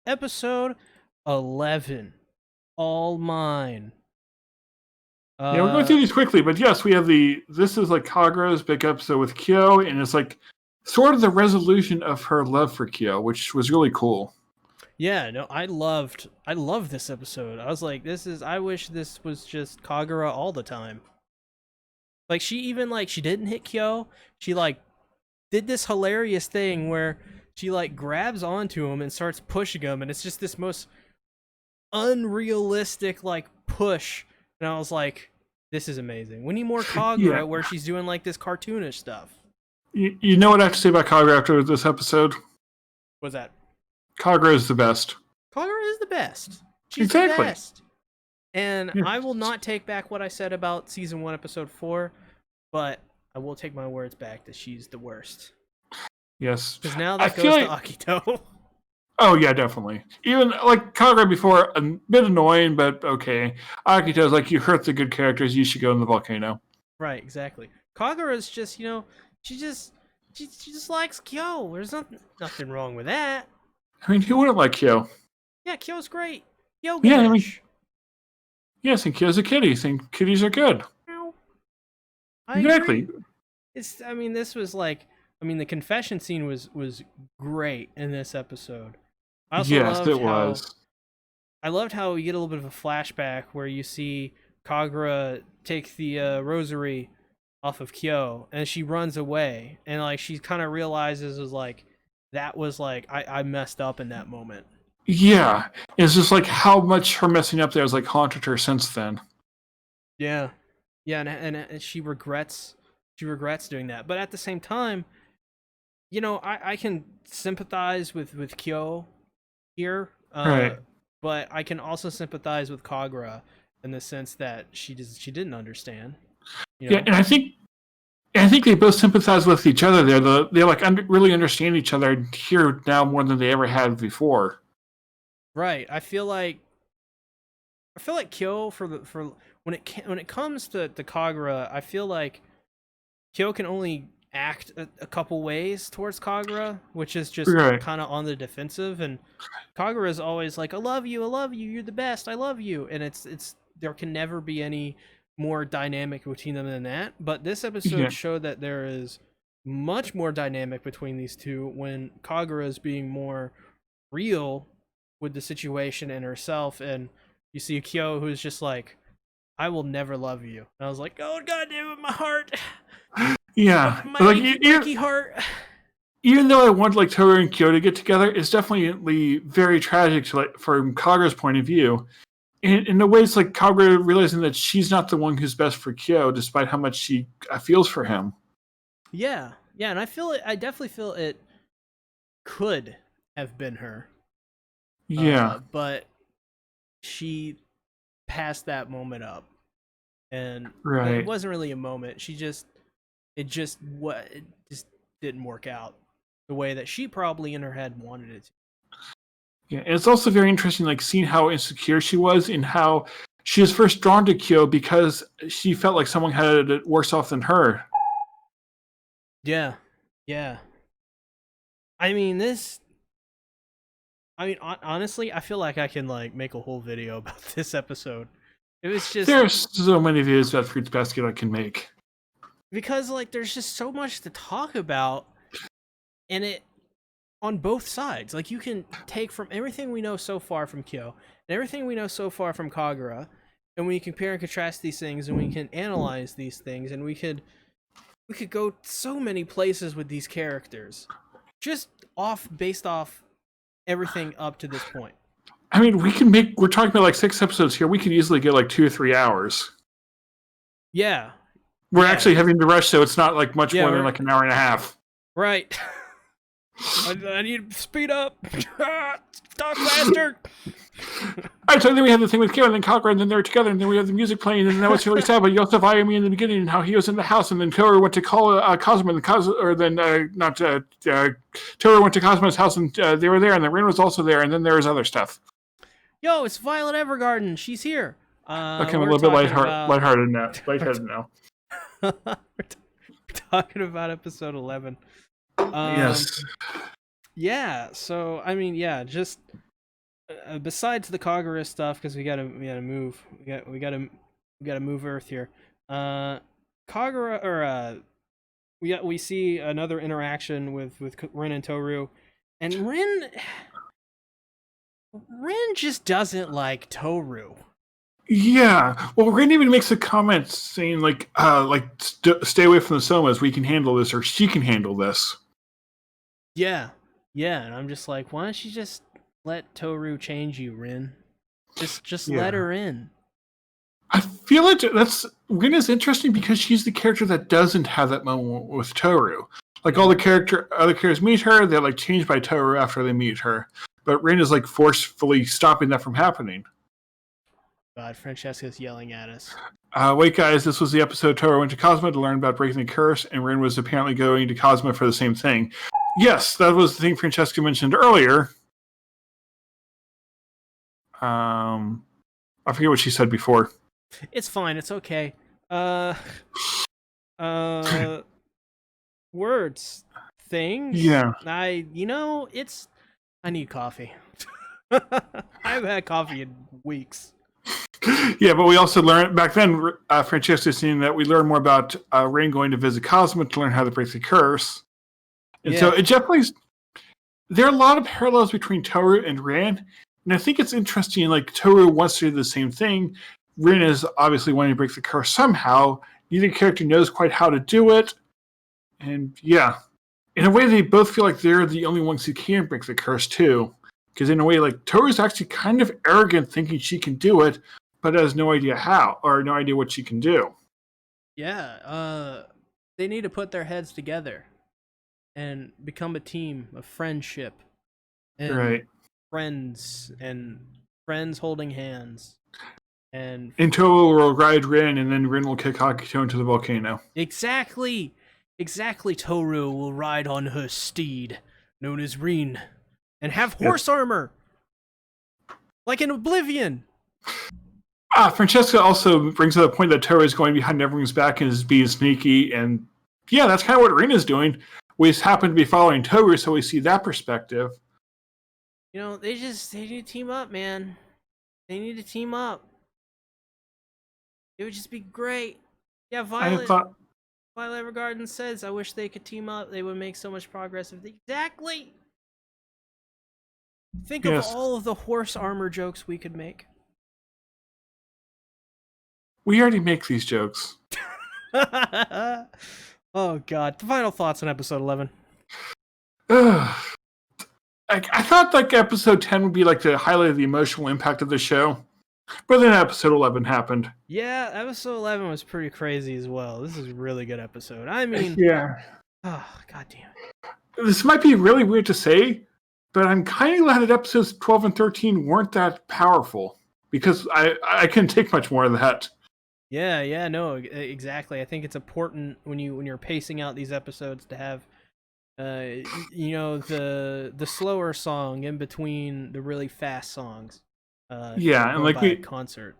episode 11. All mine. Yeah, we're going through these quickly, but yes, we have this is like Kagura's big episode with Kyo, and it's like sort of the resolution of her love for Kyo, which was really cool. Yeah, no, I loved this episode. I was like, I wish this was just Kagura all the time. Like, she didn't hit Kyo. She, like, did this hilarious thing where she, like, grabs onto him and starts pushing him, and it's just this most unrealistic, like, push. And I was like, this is amazing. We need more Kagura where she's doing, like, this cartoonish stuff. You know what I have to say about Kagura after this episode? What's that? Kagura is the best. Kagura is the best. She's the best. And yeah. I will not take back what I said about season 1, episode 4, but I will take my words back that she's the worst. Yes. Because now that goes to Akito. Oh, yeah, definitely. Even, like, Kagura before, a bit annoying, but okay. Akito's like, you hurt the good characters, you should go in the volcano. Right, exactly. Kagura's just, she just likes Kyo. There's nothing wrong with that. I mean, who wouldn't like Kyo? Yeah, Kyo's great. Yo, yeah, I mean, yes, and Kyo's a kitty, and kitties are good. Exactly. Agree. This was like, the confession scene was great in this episode. Yes, it was. I loved how you get a little bit of a flashback where you see Kagura take the rosary off of Kyo, and she runs away, and like she kind of realizes that was like I messed up in that moment. Yeah, it's just like how much her messing up there has like haunted her since then. Yeah, and she regrets doing that, but at the same time, I can sympathize with Kyo here, right? But I can also sympathize with Kagura in the sense that she didn't understand. Yeah, and I think they both sympathize with each other there. They like really understand each other here now more than they ever had before. Right. I feel like Kyo for when it comes to Kagura, I feel like Kyo can only act a couple ways towards Kagura, which is just kind of on the defensive, and Kagura is always like, I love you, you're the best, I love you, and it's there can never be any more dynamic between them than that. But this episode showed that there is much more dynamic between these two when Kagura is being more real with the situation and herself, and you see Kyo who's just like, I will never love you. And I was like, oh god damn it, my heart. Yeah, my like achy heart. Even though I want like Toru and Kyo to get together, it's definitely very tragic to, like, from Kagura's point of view. In a way, it's like Kagura realizing that she's not the one who's best for Kyo, despite how much she feels for him. Yeah, and I definitely feel it could have been her. Yeah, but she passed that moment up, and it wasn't really a moment. It just didn't work out the way that she probably in her head wanted it to. Yeah, and it's also very interesting, like, seeing how insecure she was and how she was first drawn to Kyo because she felt like someone had it worse off than her. Yeah. Honestly, I feel like I can like make a whole video about this episode. It was just there's so many videos about Fruits Basket I can make because like there's just so much to talk about, and it on both sides. Like you can take from everything we know so far from Kyo and everything we know so far from Kagura, and we compare and contrast these things, and we can analyze these things, and we could go so many places with these characters, just based off everything up to this point. I mean, we're talking about like 6 episodes here. We could easily get like 2 or 3 hours. Yeah. We're actually having to rush, so it's not like much more than like an hour and a half. Right. I need to speed up. Talk faster. Alright, so then we have the thing with Kyo and then Kagura, and then they're together, and then we have the music playing, and then what's really sad, but you also have Ayumi in the beginning, and how he was in the house, and then Toru went to call Cosmo, and Toru went to Cosmo's house, and they were there, and the Rin was also there, and then there was other stuff. Yo, it's Violet Evergarden. She's here. Okay, I'm a little bit lighthearted now. We're talking about episode 11. Yes. Yeah, so, just besides the Kagura stuff, because we gotta move. We gotta move Earth here. Kagura or we see another interaction with Rin and Toru, and Rin just doesn't like Toru. Yeah, well, Rin even makes a comment saying stay away from the Somas. We can handle this, or she can handle this. Yeah, and I'm just like, why don't you just let Toru change you, Rin? Just let her in. I feel like Rin is interesting because she's the character that doesn't have that moment with Toru. Like all the other characters meet her, they're like changed by Toru after they meet her, but Rin is like forcefully stopping that from happening. God, Francesca's yelling at us. Wait, guys, this was the episode Toru went to Cosmo to learn about breaking the curse, and Rin was apparently going to Cosmo for the same thing. Yes, that was the thing Francesca mentioned earlier. I forget what she said before. It's fine. It's okay. Words, things. Yeah. I need coffee. I haven't had coffee in weeks. Yeah, but we also learned back then, Francesca saying that we learned more about Rain going to visit Cosmo to learn how to break the curse. And so it definitely, there are a lot of parallels between Toru and Rin. And I think it's interesting, like Toru wants to do the same thing. Rin is obviously wanting to break the curse somehow. Neither character knows quite how to do it. And yeah, in a way, they both feel like they're the only ones who can break the curse too. Because in a way, like Toru's actually kind of arrogant, thinking she can do it, but has no idea how, or no idea what she can do. Yeah, they need to put their heads together and become a team of friendship. And friends holding hands. And Toru will ride Rin, and then Rin will kick Akito into the volcano. Exactly, Toru will ride on her steed, known as Rin, and have horse armor, like in Oblivion. Francesca also brings up the point that Toru is going behind everyone's back and is being sneaky, and yeah, that's kind of what Rin is doing. We just happen to be following Toru, so we see that perspective. You know, they need to team up, man. They need to team up. It would just be great. Yeah, Violet Evergarden says, I wish they could team up. They would make so much progress if they... Exactly! Think of all of the horse armor jokes we could make. We already make these jokes. Oh, God. The final thoughts on episode 11. I thought like episode 10 would be like the highlight of the emotional impact of the show. But then episode 11 happened. Yeah, episode 11 was pretty crazy as well. This is a really good episode. I mean... Yeah. Oh, God damn it. This might be really weird to say, but I'm kind of glad that episodes 12 and 13 weren't that powerful. Because I couldn't take much more of that. Yeah, no, exactly. I think it's important when you're pacing out these episodes to have, the slower song in between the really fast songs. And like concert.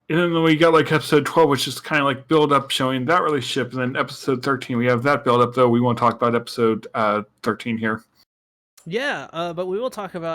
And then we got like episode 12, which is kind of like build up showing that relationship, and then episode 13 we have that build up. Though we won't talk about episode 13 here. Yeah, but we will talk about